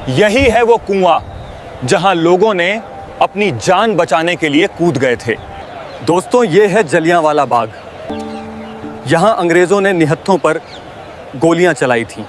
यही है वो कुआं जहां लोगों ने अपनी जान बचाने के लिए कूद गए थे। दोस्तों, ये है जलियांवाला बाग। यहाँ अंग्रेज़ों ने निहत्थों पर गोलियां चलाई थीं।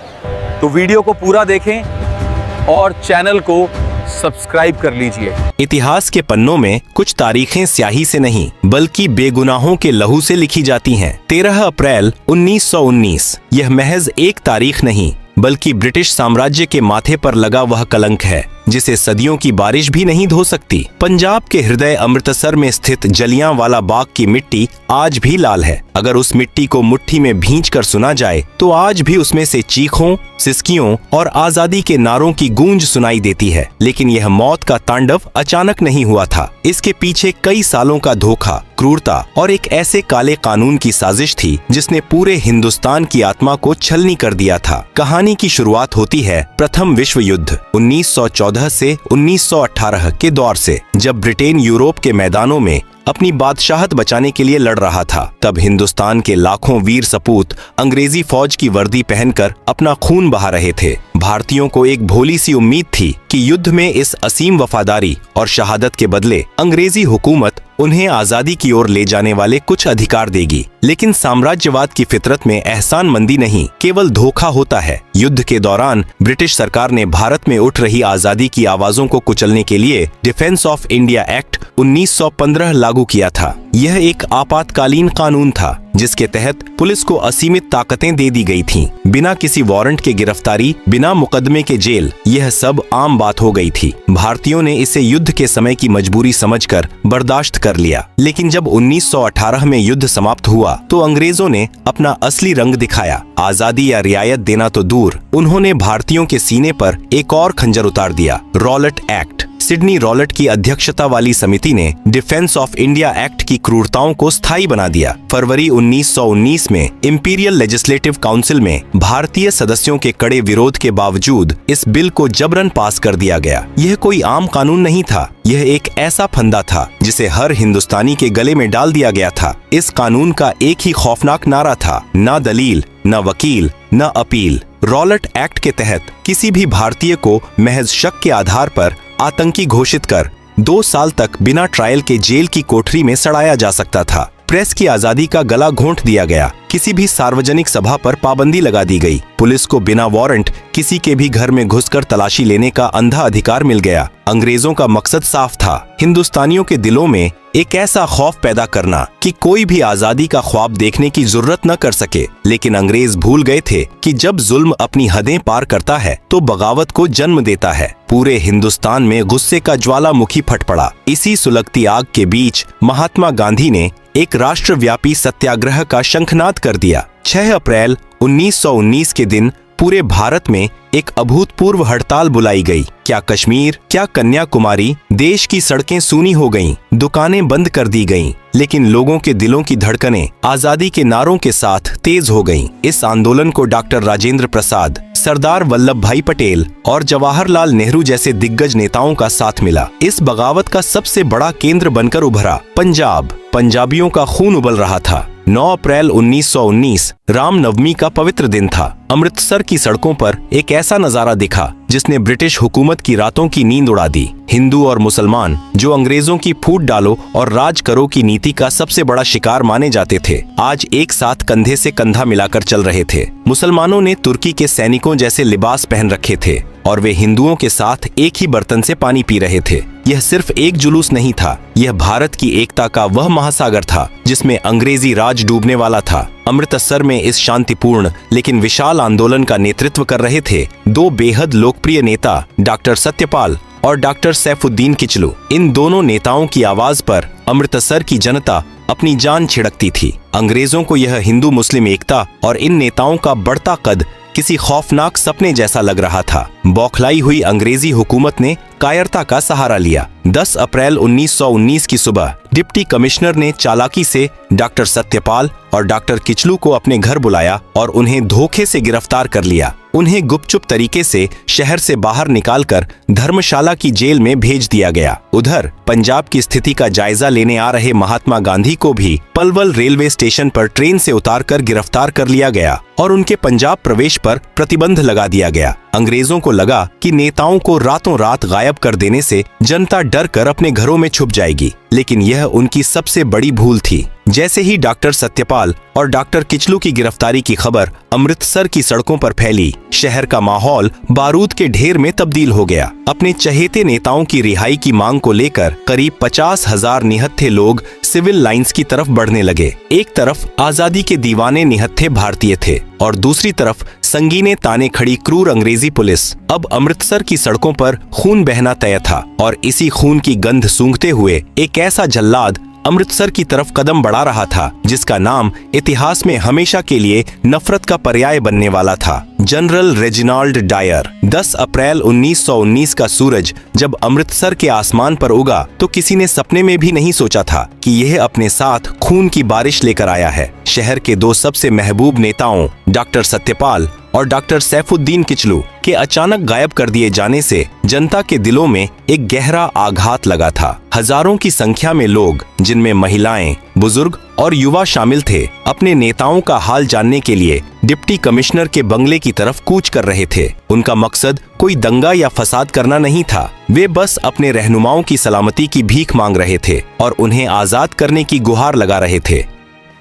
तो वीडियो को पूरा देखें और चैनल को सब्सक्राइब कर लीजिए। इतिहास के पन्नों में कुछ तारीखें स्याही से नहीं बल्कि बेगुनाहों के लहू से लिखी जाती हैं। 13 अप्रैल 1919 यह महज एक तारीख नहीं बल्कि ब्रिटिश साम्राज्य के माथे पर लगा वह कलंक है जिसे सदियों की बारिश भी नहीं धो सकती। पंजाब के हृदय अमृतसर में स्थित जलियांवाला बाग की मिट्टी आज भी लाल है। अगर उस मिट्टी को मुट्ठी में भींच कर सुना जाए तो आज भी उसमें से चीखों, सिसकियों और आजादी के नारों की गूंज सुनाई देती है। लेकिन यह मौत का तांडव अचानक नहीं हुआ था। इसके पीछे कई सालों का धोखा, क्रूरता और एक ऐसे काले कानून की साजिश थी जिसने पूरे हिंदुस्तान की आत्मा को छलनी कर दिया था। कहानी की शुरुआत होती है प्रथम विश्व युद्ध 1914 से 1918 के दौर से, जब ब्रिटेन यूरोप के मैदानों में अपनी बादशाहत बचाने के लिए लड़ रहा था। तब हिंदुस्तान के लाखों वीर सपूत अंग्रेजी फौज की वर्दी पहनकर अपना खून बहा रहे थे। भारतीयों को एक भोली सी उम्मीद थी कि युद्ध में इस असीम वफादारी और शहादत के बदले अंग्रेजी हुकूमत उन्हें आजादी की ओर ले जाने वाले कुछ अधिकार देगी। लेकिन साम्राज्यवाद की फितरत में एहसानमंदी नहीं, केवल धोखा होता है। युद्ध के दौरान ब्रिटिश सरकार ने भारत में उठ रही आजादी की आवाजों को कुचलने के लिए डिफेंस ऑफ इंडिया एक्ट 1915 लागू किया था। यह एक आपातकालीन कानून था जिसके तहत पुलिस को असीमित ताकतें दे दी गई थीं। बिना किसी वारंट के गिरफ्तारी, बिना मुकदमे के जेल, यह सब आम बात हो गई थी। भारतीयों ने इसे युद्ध के समय की मजबूरी समझकर बर्दाश्त कर लिया। लेकिन जब 1918 में युद्ध समाप्त हुआ तो अंग्रेजों ने अपना असली रंग दिखाया। आजादी या रियायत देना तो दूर, उन्होंने भारतीयों के सीने पर एक और खंजर उतार दिया, रॉलेट एक्ट। सिडनी रॉलेट की अध्यक्षता वाली समिति ने डिफेंस ऑफ इंडिया एक्ट की क्रूरताओं को स्थायी बना दिया। फरवरी 1919 में इंपीरियल लेजिस्लेटिव काउंसिल में भारतीय सदस्यों के कड़े विरोध के बावजूद इस बिल को जबरन पास कर दिया गया। यह कोई आम कानून नहीं था, यह एक ऐसा फंदा था जिसे हर हिंदुस्तानी के गले में डाल दिया गया था। इस कानून का एक ही खौफनाक नारा था, ना दलील, न वकील, न अपील। रॉलेट एक्ट के तहत किसी भी भारतीय को महज शक के आधार पर आतंकी घोषित कर 2 साल तक बिना ट्रायल के जेल की कोठरी में सड़ाया जा सकता था। प्रेस की आजादी का गला घोंट दिया गया। किसी भी सार्वजनिक सभा पर पाबंदी लगा दी गई। पुलिस को बिना वारंट किसी के भी घर में घुसकर तलाशी लेने का अंधा अधिकार मिल गया। अंग्रेजों का मकसद साफ था, हिंदुस्तानियों के दिलों में एक ऐसा खौफ पैदा करना कि कोई भी आजादी का ख्वाब देखने की जरूरत न कर सके। लेकिन अंग्रेज भूल गए थे कि जब जुल्म अपनी हदें पार करता है तो बगावत को जन्म देता है। पूरे हिंदुस्तान में गुस्से का ज्वालामुखी फट पड़ा। इसी सुलगती आग के बीच महात्मा गांधी ने एक राष्ट्रव्यापी सत्याग्रह का शंखनाद कर दिया। 6 अप्रैल 1919 के दिन पूरे भारत में एक अभूतपूर्व हड़ताल बुलाई गई। क्या कश्मीर, क्या कन्याकुमारी, देश की सड़कें सूनी हो गईं, दुकानें बंद कर दी गईं, लेकिन लोगों के दिलों की धड़कनें आजादी के नारों के साथ तेज हो गईं। इस आंदोलन को डॉक्टर राजेंद्र प्रसाद, सरदार वल्लभ भाई पटेल और जवाहरलाल नेहरू जैसे दिग्गज नेताओं का साथ मिला। इस बगावत का सबसे बड़ा केंद्र बनकर उभरा पंजाब। पंजाबियों का खून उबल रहा था। 9 अप्रैल 1919 रामनवमी का पवित्र दिन था। अमृतसर की सड़कों पर एक ऐसा नजारा दिखा जिसने ब्रिटिश हुकूमत की रातों की नींद उड़ा दी। हिंदू और मुसलमान, जो अंग्रेजों की फूट डालो और राज करो की नीति का सबसे बड़ा शिकार माने जाते थे, आज एक साथ कंधे से कंधा मिलाकर चल रहे थे। मुसलमानों ने तुर्की के सैनिकों जैसे लिबास पहन रखे थे और वे हिंदुओं के साथ एक ही बर्तन से पानी पी रहे थे। यह सिर्फ एक जुलूस नहीं था, यह भारत की एकता का वह महासागर था जिसमें अंग्रेजी राज डूबने वाला था। अमृतसर में इस शांतिपूर्ण लेकिन विशाल आंदोलन का नेतृत्व कर रहे थे 2 बेहद लोकप्रिय नेता, डॉक्टर सत्यपाल और डॉक्टर सैफुद्दीन किचलू। इन दोनों नेताओं की आवाज पर अमृतसर की जनता अपनी जान छिड़कती थी। अंग्रेजों को यह हिंदू मुस्लिम एकता और इन नेताओं का बढ़ता कद किसी खौफनाक सपने जैसा लग रहा था। बौखलाई हुई अंग्रेजी हुकूमत ने कायरता का सहारा लिया। 10 अप्रैल 1919 की सुबह डिप्टी कमिश्नर ने चालाकी से डॉक्टर सत्यपाल और डॉक्टर किचलू को अपने घर बुलाया और उन्हें धोखे से गिरफ्तार कर लिया। उन्हें गुपचुप तरीके से शहर से बाहर निकालकर धर्मशाला की जेल में भेज दिया गया। उधर पंजाब की स्थिति का जायजा लेने आ रहे महात्मा गांधी को भी पलवल रेलवे स्टेशन पर ट्रेन से उतारकर गिरफ्तार कर लिया गया और उनके पंजाब प्रवेश पर प्रतिबंध लगा दिया गया। अंग्रेजों को लगा कि नेताओं को रातों रात गायब कर देने से जनता डर कर अपने घरों में छुप जाएगी, लेकिन यह उनकी सबसे बड़ी भूल थी। जैसे ही डॉक्टर सत्यपाल और डॉक्टर किचलू की गिरफ्तारी की खबर अमृतसर की सड़कों पर फैली, शहर का माहौल बारूद के ढेर में तब्दील हो गया। अपने चहेते नेताओं की रिहाई की मांग को लेकर करीब 50,000 निहत्थे लोग सिविल लाइंस की तरफ बढ़ने लगे। एक तरफ आजादी के दीवाने निहत्थे भारतीय थे और दूसरी तरफ संगीने ताने खड़ी क्रूर अंग्रेजी पुलिस। अब अमृतसर की सड़कों पर खून बहना तय था और इसी खून की गंध सूंघते हुए एक ऐसा जल्लाद अमृतसर की तरफ कदम बढ़ा रहा था जिसका नाम इतिहास में हमेशा के लिए नफरत का पर्याय बनने वाला था, जनरल रेजिनाल्ड डायर। 10 अप्रैल 1919 का सूरज जब अमृतसर के आसमान पर उगा तो किसी ने सपने में भी नहीं सोचा था कि यह अपने साथ खून की बारिश लेकर आया है। शहर के दो सबसे महबूब नेताओं डॉक्टर सत्यपाल और डॉक्टर सैफुद्दीन किचलू के अचानक गायब कर दिए जाने से जनता के दिलों में एक गहरा आघात लगा था। हजारों की संख्या में लोग, जिनमें महिलाएं, बुजुर्ग और युवा शामिल थे, अपने नेताओं का हाल जानने के लिए डिप्टी कमिश्नर के बंगले की तरफ कूच कर रहे थे। उनका मकसद कोई दंगा या फसाद करना नहीं था, वे बस अपने रहनुमाओं की सलामती की भीख मांग रहे थे और उन्हें आजाद करने की गुहार लगा रहे थे।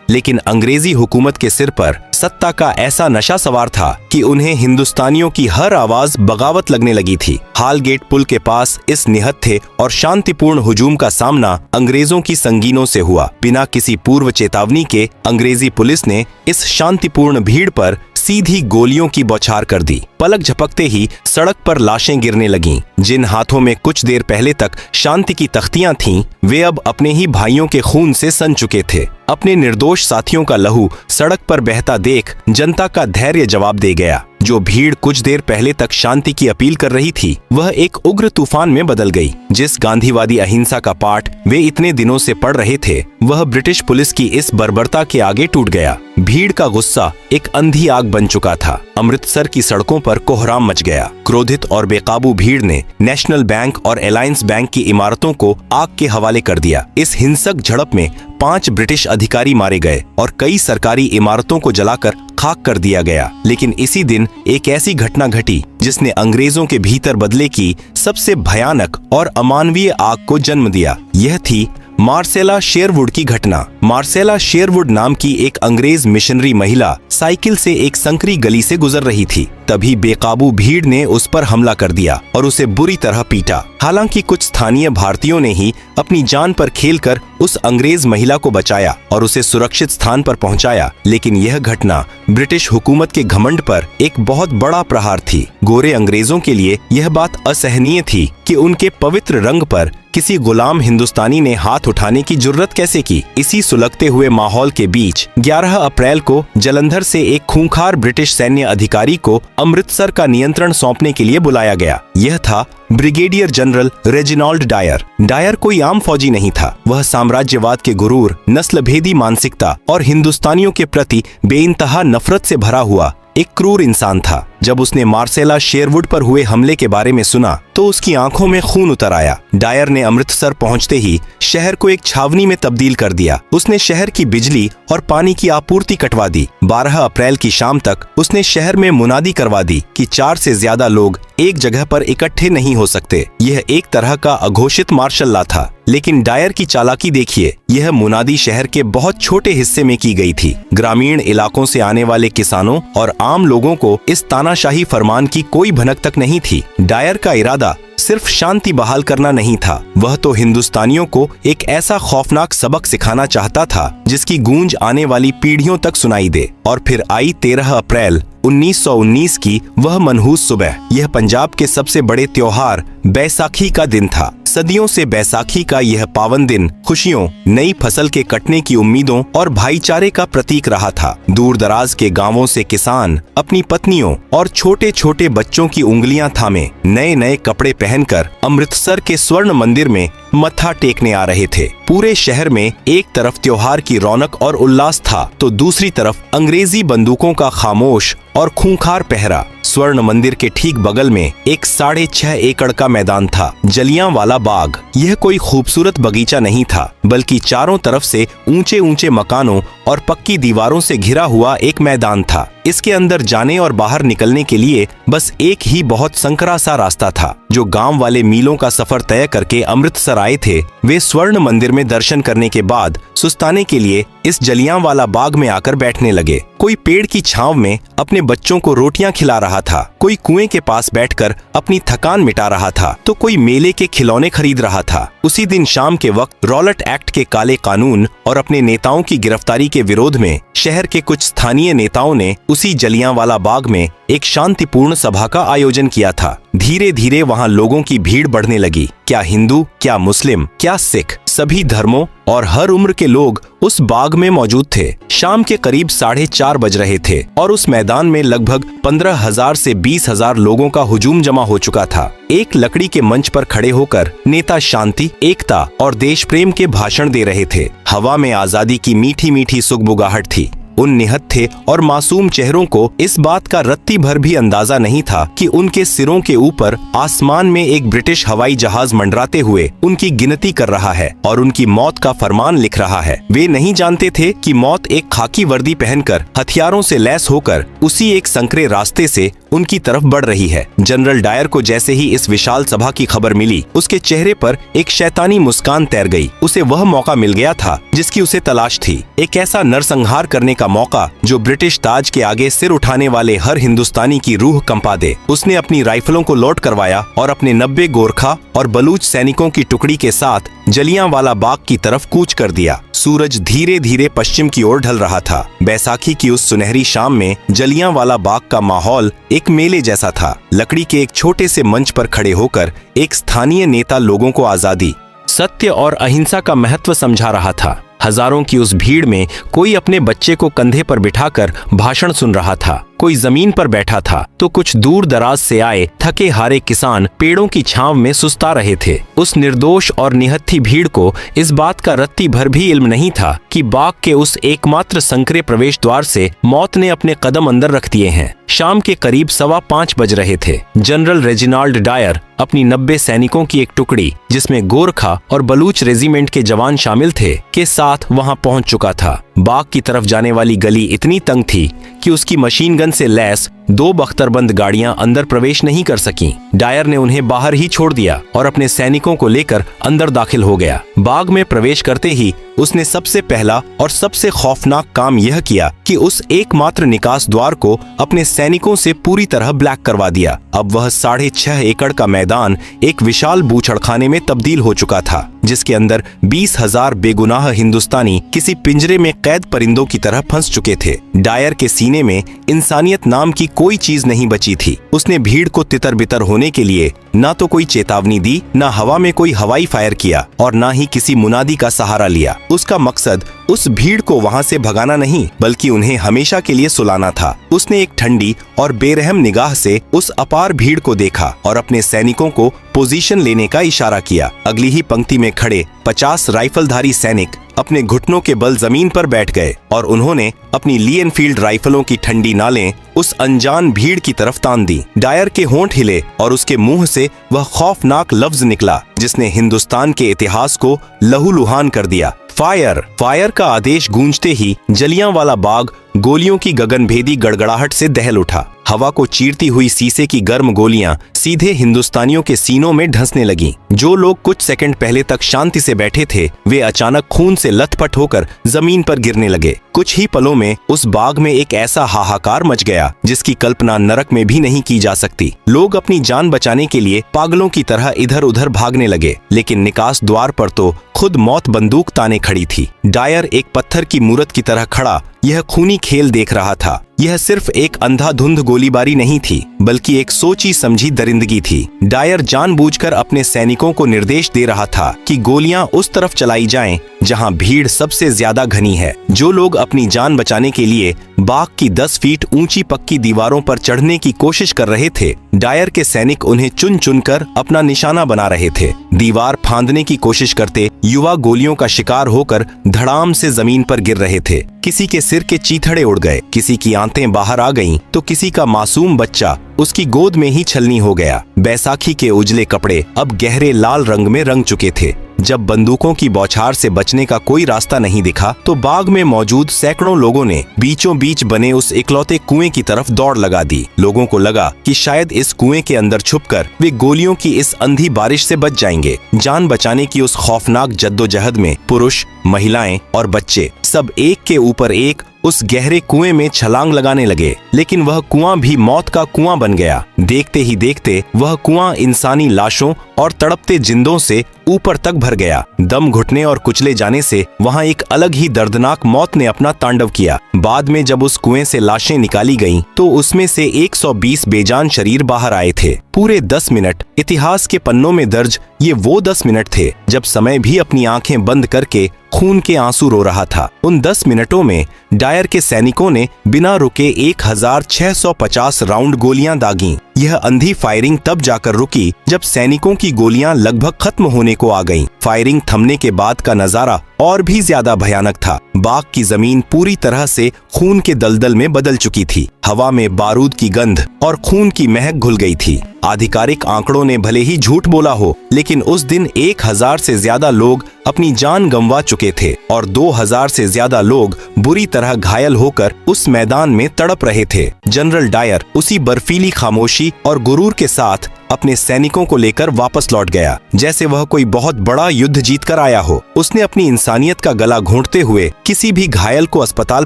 लेकिन अंग्रेजी हुकूमत के सिर पर सत्ता का ऐसा नशा सवार था कि उन्हें हिंदुस्तानियों की हर आवाज बगावत लगने लगी थी। हालगेट पुल के पास इस निहत्थे और शांतिपूर्ण हुजूम का सामना अंग्रेजों की संगीनों से हुआ। बिना किसी पूर्व चेतावनी के अंग्रेजी पुलिस ने इस शांतिपूर्ण भीड़ पर सीधी गोलियों की बौछार कर दी। पलक झपकते ही सड़क पर लाशें गिरने लगीं। जिन हाथों में कुछ देर पहले तक शांति की तख्तियां थीं, वे अब अपने ही भाइयों के खून से सन चुके थे। अपने निर्दोष साथियों का लहू सड़क पर बहता देख जनता का धैर्य जवाब दे गया। जो भीड़ कुछ देर पहले तक शांति की अपील कर रही थी, वह एक उग्र तूफान में बदल गई। जिस गांधीवादी अहिंसा का पाठ वे इतने दिनों से पढ़ रहे थे, वह ब्रिटिश पुलिस की इस बर्बरता के आगे टूट गया। भीड़ का गुस्सा एक अंधी आग बन चुका था। अमृतसर की सड़कों पर कोहराम मच गया। क्रोधित और बेकाबू भीड़ ने नेशनल बैंक और अलायंस बैंक की इमारतों को आग के हवाले कर दिया। इस हिंसक झड़प में 5 ब्रिटिश अधिकारी मारे गए और कई सरकारी इमारतों को जलाकर खाक कर दिया गया। लेकिन इसी दिन एक ऐसी घटना घटी जिसने अंग्रेजों के भीतर बदले की सबसे भयानक और अमानवीय आग को जन्म दिया। यह थी मार्सेला शेरवुड की घटना। मार्सेला शेरवुड नाम की एक अंग्रेज मिशनरी महिला साइकिल से एक संकरी गली से गुजर रही थी। तभी बेकाबू भीड़ ने उस पर हमला कर दिया और उसे बुरी तरह पीटा। हालांकि कुछ स्थानीय भारतीयों ने ही अपनी जान पर खेलकर उस अंग्रेज महिला को बचाया और उसे सुरक्षित स्थान पर पहुंचाया, लेकिन यह घटना ब्रिटिश हुकूमत के घमंड पर एक बहुत बड़ा प्रहार थी। गोरे अंग्रेजों के लिए यह बात असहनीय थी कि उनके पवित्र रंग पर किसी गुलाम हिंदुस्तानी ने हाथ उठाने की जुर्रत कैसे की। इसी सुलगते हुए माहौल के बीच 11 अप्रैल को जालंधर से एक खूंखार ब्रिटिश सैन्य अधिकारी को अमृतसर का नियंत्रण सौंपने के लिए बुलाया गया। यह था brigadier general Reginald Dyer. Dyer कोई आम फौजी नहीं था। वह साम्राज्यवाद के गुरूर, नस्लभेदी मानसिकता और हिंदुस्तानियों के प्रति बेइंतहा नफरत से भरा हुआ एक क्रूर इंसान था। जब उसने मार्सेला शेरवुड पर हुए हमले के बारे में सुना तो उसकी आंखों में खून उतर आया। डायर ने अमृतसर पहुंचते ही शहर को एक छावनी में तब्दील कर दिया। उसने शहर की बिजली और पानी की आपूर्ति कटवा दी। 12 अप्रैल की शाम तक उसने शहर में मुनादी करवा दी कि 4 से ज्यादा लोग एक जगह पर इकट्ठे नहीं हो सकते। यह एक तरह का अघोषित मार्शल लॉ था। लेकिन डायर की चालाकी देखिए, यह मुनादी शहर के बहुत छोटे हिस्से में की गई थी। ग्रामीण इलाकों से आने वाले किसानों और आम लोगों को इस तानाशाही फरमान की कोई भनक तक नहीं थी। डायर का इरादा सिर्फ शांति बहाल करना नहीं था, वह तो हिंदुस्तानियों को एक ऐसा खौफनाक सबक सिखाना चाहता था जिसकी गूंज आने वाली पीढ़ियों तक सुनाई दे। और फिर आई 13 अप्रैल 1919 की वह मनहूस सुबह। यह पंजाब के सबसे बड़े त्योहार बैसाखी का दिन था। सदियों से बैसाखी का यह पावन दिन खुशियों, नई फसल के कटने की उम्मीदों और भाईचारे का प्रतीक रहा था। दूर दराज के गांवों से किसान अपनी पत्नियों और छोटे छोटे बच्चों की उंगलियां थामे नए नए कपड़े पहनकर अमृतसर के स्वर्ण मंदिर में मत्था टेकने आ रहे थे। पूरे शहर में एक तरफ त्योहार की रौनक और उल्लास था तो दूसरी तरफ अंग्रेजी बंदूकों का खामोश और खूंखार पहरा। स्वर्ण मंदिर के ठीक बगल में एक 6.5 एकड़ का मैदान था, जलियांवाला बाग। यह कोई खूबसूरत बगीचा नहीं था, बल्कि चारों तरफ से ऊंचे ऊंचे मकानों और पक्की दीवारों से घिरा हुआ एक मैदान था। इसके अंदर जाने और बाहर निकलने के लिए बस एक ही बहुत संकरा सा रास्ता था। जो गांव वाले मीलों का सफर तय करके अमृतसर आए थे, वे स्वर्ण मंदिर में दर्शन करने के बाद सुस्ताने के लिए इस जलियांवाला बाग में आकर बैठने लगे। कोई पेड़ की छांव में अपने बच्चों को रोटियां खिला रहा था, कोई कुएं के पास बैठकर अपनी थकान मिटा रहा था, तो कोई मेले के खिलौने खरीद रहा था। उसी दिन शाम के वक्त रॉलेट एक्ट के काले कानून और अपने नेताओं की गिरफ्तारी के विरोध में शहर के कुछ स्थानीय नेताओं ने उसी जलियांवाला बाग में एक शांतिपूर्ण सभा का आयोजन किया था। धीरे धीरे वहां लोगों की भीड़ बढ़ने लगी। क्या हिंदू, क्या मुस्लिम, क्या सिख, सभी धर्मों और हर उम्र के लोग उस बाग में मौजूद थे। शाम के करीब 4:30 बज रहे थे और उस मैदान में लगभग 15,000 से 20,000 लोगों का हुजूम जमा हो चुका था। एक लकड़ी के मंच पर खड़े होकर नेता शांति, एकता और देश प्रेम के भाषण दे रहे थे। हवा में आजादी की मीठी मीठी सुगबुगाहट थी। उन निहत्थे और मासूम चेहरों को इस बात का रत्ती भर भी अंदाजा नहीं था कि उनके सिरों के ऊपर आसमान में एक ब्रिटिश हवाई जहाज मंडराते हुए उनकी गिनती कर रहा है और उनकी मौत का फरमान लिख रहा है। वे नहीं जानते थे कि मौत एक खाकी वर्दी पहनकर हथियारों से लैस होकर उसी एक संकरे रास्ते से उनकी तरफ बढ़ रही है। जनरल डायर को जैसे ही इस विशाल सभा की खबर मिली, उसके चेहरे पर एक शैतानी मुस्कान तैर गई। उसे वह मौका मिल गया था जिसकी उसे तलाश थी, एक ऐसा नरसंहार करने का मौका जो ब्रिटिश ताज के आगे सिर उठाने वाले हर हिंदुस्तानी की रूह कंपा दे। उसने अपनी राइफलों को लोड करवाया और अपने 90 गोरखा और बलूच सैनिकों की टुकड़ी के साथ जलियांवाला बाग की तरफ कूच कर दिया। सूरज धीरे धीरे पश्चिम की ओर ढल रहा था। बैसाखी की उस सुनहरी शाम में जलियांवाला बाग का माहौल एक मेले जैसा था। लकड़ी के एक छोटे से मंच पर खड़े होकर एक स्थानीय नेता लोगों को आजादी, सत्य और अहिंसा का महत्व समझा रहा था। हजारों की उस भीड़ में कोई अपने बच्चे को कंधे पर बिठाकर भाषण सुन रहा था, कोई जमीन पर बैठा था, तो कुछ दूर दराज से आए थके हारे किसान पेड़ों की छांव में सुस्ता रहे थे। उस निर्दोष और निहत्थी भीड़ को इस बात का रत्ती भर भी इल्म नहीं था कि बाग के उस एकमात्र संकरे प्रवेश द्वार से मौत ने अपने कदम अंदर रख दिए हैं। शाम के करीब 5:15 बज रहे थे। जनरल रेजिनाल्ड डायर अपनी 90 सैनिकों की एक टुकड़ी, जिसमें गोरखा और बलूच रेजिमेंट के जवान शामिल थे, के साथ वहां पहुंच चुका था। बाग की तरफ जाने वाली गली इतनी तंग थी कि उसकी मशीन गन से लैस 2 बख्तरबंद गाड़ियां अंदर प्रवेश नहीं कर सकीं। डायर ने उन्हें बाहर ही छोड़ दिया और अपने सैनिकों को लेकर अंदर दाखिल हो गया। बाग में प्रवेश करते ही उसने सबसे पहला और सबसे खौफनाक काम यह किया कि उस एकमात्र निकास द्वार को अपने सैनिकों से पूरी तरह ब्लैक करवा दिया। अब वह 6.5 एकड़ का मैदान एक विशाल बूचड़खाने में तब्दील हो चुका था, जिसके अंदर 20,000 बेगुनाह हिंदुस्तानी किसी पिंजरे में कैद परिंदों की तरह फंस चुके थे। डायर के सीने में इंसानियत नाम की कोई चीज नहीं बची थी। उसने भीड़ को तितर बितर होने के लिए ना तो कोई चेतावनी दी, ना हवा में कोई हवाई फायर किया और ना ही किसी मुनादी का सहारा लिया। उसका मकसद उस भीड़ को वहां से भगाना नहीं, बल्कि उन्हें हमेशा के लिए सुलाना था। उसने एक ठंडी और बेरहम निगाह से उस अपार भीड़ को देखा और अपने सैनिकों को पोजीशन लेने का इशारा किया। अगली ही पंक्ति में खड़े 50 राइफलधारी सैनिक अपने घुटनों के बल जमीन पर बैठ गए और उन्होंने अपनी ली एनफील्ड राइफलों की ठंडी नालें उस अनजान भीड़ की तरफ तान दी। डायर के होंठ हिले और उसके मुंह से वह खौफनाक लफ्ज निकला जिसने हिंदुस्तान के इतिहास को लहूलुहान कर दिया। फायर! फायर का आदेश गूंजते ही जलियांवाला बाग गोलियों की गगनभेदी गड़गड़ाहट से दहल उठा। हवा को चीरती हुई शीशे की गर्म गोलियां सीधे हिंदुस्तानियों के सीनों में ढंसने लगीं। जो लोग कुछ सेकंड पहले तक शांति से बैठे थे, वे अचानक खून से लथपथ होकर जमीन पर गिरने लगे। कुछ ही पलों में उस बाग में एक ऐसा हाहाकार मच गया जिसकी कल्पना नरक में भी नहीं की जा सकती। लोग अपनी जान बचाने के लिए पागलों की तरह इधर उधर भागने लगे, लेकिन निकास द्वार पर तो खुद मौत बंदूक ताने खड़ी थी। डायर एक पत्थर की मूरत की तरह खड़ा यह खूनी खेल देख रहा था। यह सिर्फ एक अंधाधुंध गोलीबारी नहीं थी, बल्कि एक सोची समझी दरिंदगी थी। डायर जानबूझकर अपने सैनिकों को निर्देश दे रहा था कि गोलियां उस तरफ चलाई जाएं जहां भीड़ सबसे ज्यादा घनी है। जो लोग अपनी जान बचाने के लिए बाग की 10 फीट ऊंची पक्की दीवारों पर चढ़ने की कोशिश कर रहे थे, डायर के सैनिक उन्हें चुन चुनकर अपना निशाना बना रहे थे। दीवार फांदने की कोशिश करते युवा गोलियों का शिकार होकर धड़ाम से जमीन पर गिर रहे थे। किसी के सिर के चीथड़े उड़ गए, किसी की आंतें बाहर आ गईं, तो किसी का मासूम बच्चा उसकी गोद में ही छलनी हो गया। बैसाखी के उजले कपड़े अब गहरे लाल रंग में रंग चुके थे। जब बंदूकों की बौछार से बचने का कोई रास्ता नहीं दिखा तो बाग में मौजूद सैकड़ों लोगों ने बीचों बीच बने उस इकलौते कुएं की तरफ दौड़ लगा दी। लोगों को लगा कि शायद इस कुएं के अंदर छुपकर वे गोलियों की इस अंधी बारिश से बच जाएंगे। जान बचाने की उस खौफनाक जद्दोजहद में पुरुष, महिलाएं और बच्चे सब एक के ऊपर एक उस गहरे कुएं में छलांग लगाने लगे, लेकिन वह कुआं भी मौत का कुआं बन गया। देखते ही देखते वह कुआं इंसानी लाशों और तड़पते जिंदों से ऊपर तक भर गया। दम घुटने और कुचले जाने से वहां एक अलग ही दर्दनाक मौत ने अपना तांडव किया। बाद में जब उस कुएं से लाशें निकाली गईं, तो उसमें से 120 बेजान शरीर बाहर आए थे। पूरे 10 मिनट इतिहास के पन्नों में दर्ज ये वो 10 मिनट थे जब समय भी अपनी आंखें बंद करके खून के आंसू रो रहा था। उन 10 मिनटों में डायर के सैनिकों ने बिना रुके 1650 राउंड गोलियां दागीं। यह अंधी फायरिंग तब जाकर रुकी जब सैनिकों की गोलियां लगभग खत्म होने को आ गईं। फायरिंग थमने के बाद का नजारा और भी ज्यादा भयानक था। बाग की जमीन पूरी तरह से खून के दलदल में बदल चुकी थी। हवा में बारूद की गंध और खून की महक घुल गई थी। आधिकारिक आंकड़ों ने भले ही झूठ बोला हो, लेकिन उस दिन 1000 से ज्यादा लोग अपनी जान गंवा चुके थे और 2000 से ज्यादा लोग बुरी तरह घायल होकर उस मैदान में तड़प रहे थे। जनरल डायर उसी बर्फीली खामोशी और गुरूर के साथ अपने सैनिकों को लेकर वापस लौट गया, जैसे वह कोई बहुत बड़ा युद्ध जीत कर आया हो। उसने अपनी इंसानियत का गला घोंटते हुए किसी भी घायल को अस्पताल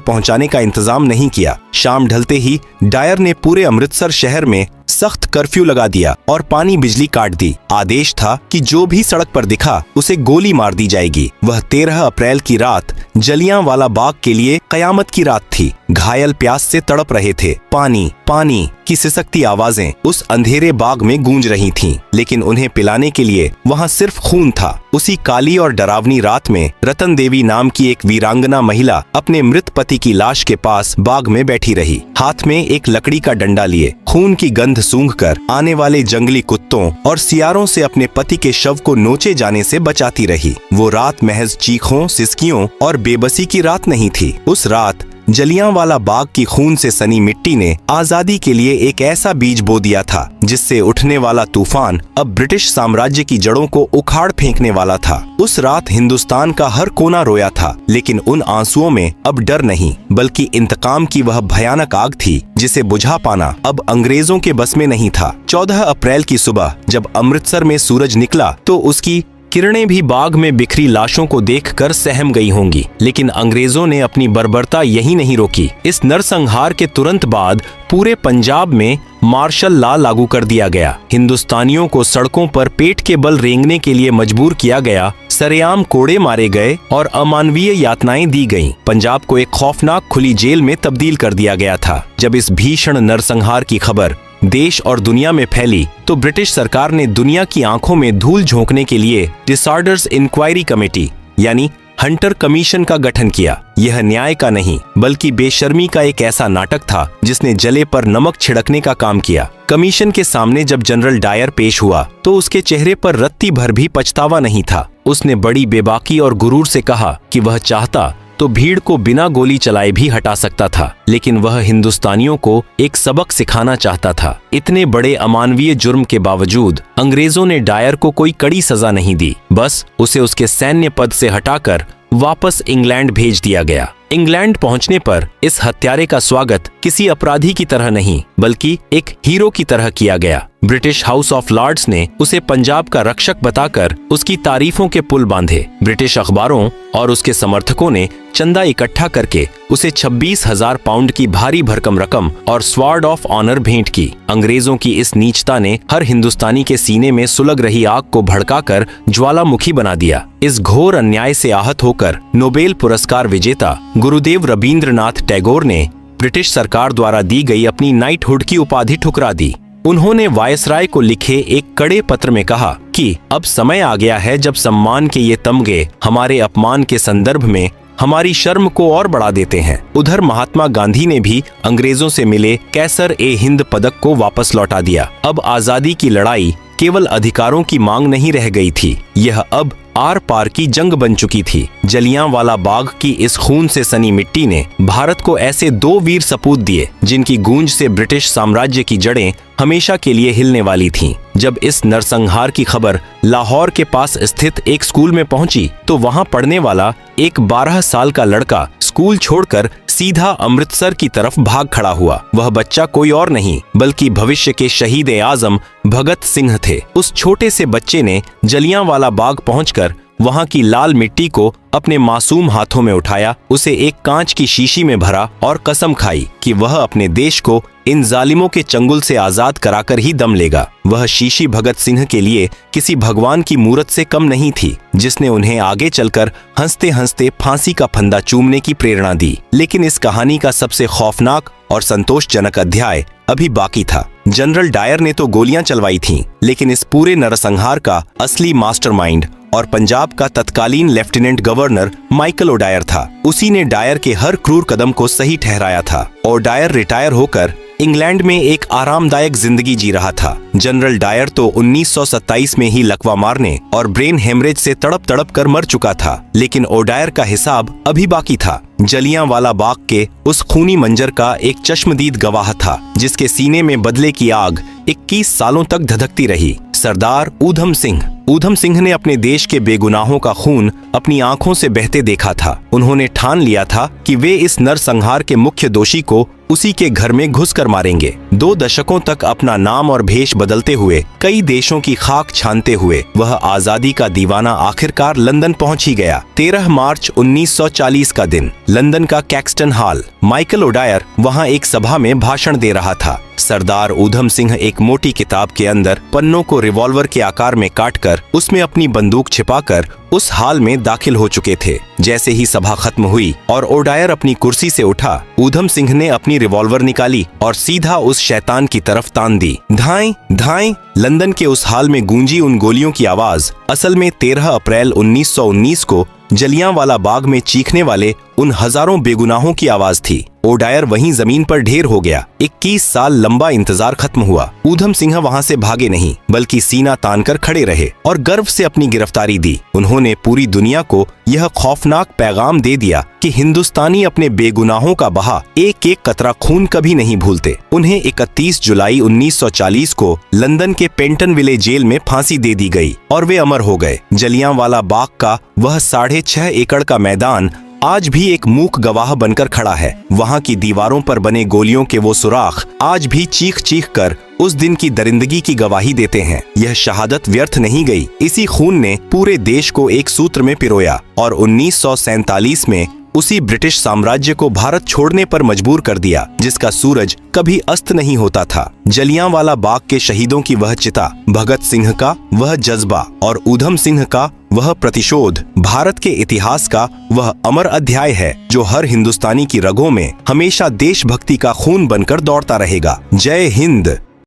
पहुंचाने का इंतजाम नहीं किया। शाम ढलते ही डायर ने पूरे अमृतसर शहर में सख्त कर्फ्यू लगा दिया और पानी बिजली काट दी। आदेश था कि जो भी सड़क पर दिखा उसे गोली मार दी जाएगी। वह 13 अप्रैल की रात जलियांवाला बाग के लिए कयामत की रात थी। घायल प्यास से तड़प रहे थे। पानी पानी की सिसकती आवाजें उस अंधेरे बाग में गूंज रही थीं, लेकिन उन्हें पिलाने के लिए वहां सिर्फ खून था। उसी काली और डरावनी रात में रतन देवी नाम की एक वीरांगना महिला अपने मृत पति की लाश के पास बाग में बैठी रही, हाथ में एक लकड़ी का डंडा लिए, खून की गंध सूंघकर आने वाले जंगली कुत्तों और सियारों से अपने पति के शव को नोचे जाने से बचाती रही। वो रात महज चीखों, सिसकियों और बेबसी की रात नहीं थी। उस रात जलियांवाला बाग की खून से सनी मिट्टी ने आजादी के लिए एक ऐसा बीज बो दिया था जिससे उठने वाला तूफान अब ब्रिटिश साम्राज्य की जड़ों को उखाड़ फेंकने वाला था। उस रात हिंदुस्तान का हर कोना रोया था, लेकिन उन आंसुओं में अब डर नहीं, बल्कि इंतकाम की वह भयानक आग थी जिसे बुझा पाना अब अंग्रेजों के बस में नहीं था। 14 अप्रैल की सुबह जब अमृतसर में सूरज निकला तो उसकी किरणें भी बाग में बिखरी लाशों को देखकर सहम गई होंगी, लेकिन अंग्रेजों ने अपनी बर्बरता यही नहीं रोकी। इस नरसंहार के तुरंत बाद पूरे पंजाब में मार्शल लॉ लागू कर दिया गया। हिंदुस्तानियों को सड़कों पर पेट के बल रेंगने के लिए मजबूर किया गया। सरेआम कोड़े मारे गए और अमानवीय यातनाएं दी गईं। पंजाब को एक खौफनाक खुली जेल में तब्दील कर दिया गया था। जब इस भीषण नरसंहार की खबर देश और दुनिया में फैली तो ब्रिटिश सरकार ने दुनिया की आंखों में धूल झोंकने के लिए डिसऑर्डर्स इंक्वायरी कमेटी यानी हंटर कमीशन का गठन किया। यह न्याय का नहीं बल्कि बेशर्मी का एक ऐसा नाटक था जिसने जले पर नमक छिड़कने का काम किया। कमीशन के सामने जब जनरल डायर पेश हुआ तो उसके चेहरे पर रत्ती भर भी पछतावा नहीं था। उसने बड़ी बेबाकी और गुरूर से कहा कि वह चाहता तो भीड़ को बिना गोली चलाए भी हटा सकता था, लेकिन वह हिंदुस्तानियों को एक सबक सिखाना चाहता था। इतने बड़े अमानवीय जुर्म के बावजूद अंग्रेजों ने डायर को कोई कड़ी सजा नहीं दी, बस उसे उसके सैन्य पद से हटाकर वापस इंग्लैंड भेज दिया गया। इंग्लैंड पहुंचने पर इस हत्यारे का स्वागत किसी अपराधी की तरह नहीं बल्कि एक हीरो की तरह किया गया। ब्रिटिश हाउस ऑफ लॉर्ड्स ने उसे पंजाब का रक्षक बताकर उसकी तारीफों के पुल बांधे। ब्रिटिश अखबारों और उसके समर्थकों ने चंदा इकट्ठा करके उसे 26,000 पाउंड की भारी भरकम रकम और स्वॉर्ड ऑफ ऑनर भेंट की। अंग्रेजों की इस नीचता ने हर हिंदुस्तानी के सीने में सुलग रही आग को भड़काकर ज्वालामुखी बना दिया। इस घोर अन्याय से आहत होकर नोबेल पुरस्कार विजेता गुरुदेव रवींद्रनाथ टैगोर ने ब्रिटिश सरकार द्वारा दी गई अपनी नाइटहुड की उपाधि ठुकरा दी। उन्होंने वायसराय को लिखे एक कड़े पत्र में कहा कि अब समय आ गया है जब सम्मान के ये तमगे हमारे अपमान के संदर्भ में हमारी शर्म को और बढ़ा देते हैं। उधर महात्मा गांधी ने भी अंग्रेजों से मिले कैसर ए हिंद पदक को वापस लौटा दिया। अब आजादी की लड़ाई केवल अधिकारों की मांग नहीं रह गई थी, यह अब आर पार की जंग बन चुकी थी। जलियांवाला बाग की इस खून से सनी मिट्टी ने भारत को ऐसे दो वीर सपूत दिए जिनकी गूंज से ब्रिटिश साम्राज्य की जड़ें हमेशा के लिए हिलने वाली थीं। जब इस नरसंहार की खबर लाहौर के पास स्थित एक स्कूल में पहुंची तो वहां पढ़ने वाला एक 12 साल का लड़का स्कूल छोड़कर सीधा अमृतसर की तरफ भाग खड़ा हुआ। वह बच्चा कोई और नहीं बल्कि भविष्य के शहीद ए आजम भगत सिंह थे। उस छोटे से बच्चे ने जलियांवाला बाग पहुंचकर वहां की लाल मिट्टी को अपने मासूम हाथों में उठाया, उसे एक कांच की शीशी में भरा और कसम खाई कि वह अपने देश को इन जालिमों के चंगुल से आजाद कराकर ही दम लेगा। वह शीशी भगत सिंह के लिए किसी भगवान की मूरत से कम नहीं थी, जिसने उन्हें आगे चलकर हंसते हंसते फांसी का फंदा चूमने की प्रेरणा दी। लेकिन इस कहानी का सबसे खौफनाक और संतोषजनक अध्याय अभी बाकी था। जनरल डायर ने तो गोलियां चलवाई थीं, लेकिन इस पूरे नरसंहार का असली मास्टरमाइंड और पंजाब का तत्कालीन लेफ्टिनेंट गवर्नर माइकल ओडायर था। उसी ने डायर के हर क्रूर कदम को सही ठहराया था। ओडायर रिटायर होकर इंग्लैंड में एक आरामदायक जिंदगी जी रहा था। जनरल डायर तो 1927 में ही लकवा मारने और ब्रेन हेमरेज से तड़प तड़प कर मर चुका था, लेकिन ओडायर का हिसाब अभी बाकी था। जलियांवाला बाग के उस खूनी मंजर का एक चश्मदीद गवाह था, जिसके सीने में बदले की आग 21 सालों तक धधकती रही। सरदार ऊधम सिंह। ऊधम सिंह ने अपने देश के बेगुनाहों का खून अपनी आंखों से बहते देखा था। उन्होंने ठान लिया था कि वे इस नरसंहार के मुख्य दोषी को उसी के घर में घुसकर मारेंगे। 2 दशकों तक अपना नाम और भेष बदलते हुए, कई देशों की खाक छानते हुए वह आजादी का दीवाना आखिरकार लंदन पहुंच ही गया। 13 मार्च 1940 का दिन, लंदन का कैक्सटन हॉल। माइकल ओडायर वहां एक सभा में भाषण दे रहा था। सरदार ऊधम सिंह एक मोटी किताब के अंदर पन्नों को रिवॉल्वर के आकार में काटकर उसमें अपनी बंदूक छिपाकर उस हाल में दाखिल हो चुके थे। जैसे ही सभा खत्म हुई और ओडायर अपनी कुर्सी से उठा, ऊधम सिंह ने अपनी रिवॉल्वर निकाली और सीधा उस शैतान की तरफ तान दी। धाएं धाएं। लंदन के उस हाल में गूंजी उन गोलियों की आवाज असल में 13 अप्रैल 1919 को जलियांवाला बाग में चीखने वाले उन हजारों बेगुनाहों की आवाज थी। ओडायर वहीं जमीन पर ढेर हो गया। 21 साल लंबा इंतजार खत्म हुआ। ऊधम सिंह वहां से भागे नहीं, बल्कि सीना तानकर खड़े रहे और गर्व से अपनी गिरफ्तारी दी। उन्होंने पूरी दुनिया को यह खौफनाक पैगाम दे दिया कि हिंदुस्तानी अपने बेगुनाहों का बहा एक एक कतरा खून कभी नहीं भूलते। उन्हें 31 जुलाई 1940 को लंदन के पेंटनविले जेल में फांसी दे दी गई और वे अमर हो गए। जलियांवाला बाग का वह 6.5 एकड़ का मैदान आज भी एक मूक गवाह बनकर खड़ा है। वहां की दीवारों पर बने गोलियों के वो सुराख आज भी चीख चीख कर उस दिन की दरिंदगी की गवाही देते हैं। यह शहादत व्यर्थ नहीं गई। इसी खून ने पूरे देश को एक सूत्र में पिरोया और 1947 में उसी ब्रिटिश साम्राज्य को भारत छोड़ने पर मजबूर कर दिया, जिसका सूरज कभी अस्त नहीं होता था। जलियांवाला बाग के शहीदों की वह चिता, भगत सिंह का वह जज्बा और ऊधम सिंह का वह प्रतिशोध भारत के इतिहास का वह अमर अध्याय है, जो हर हिंदुस्तानी की रगों में हमेशा देशभक्ति का खून बनकर दौड़ता रहेगा। जय हिंद।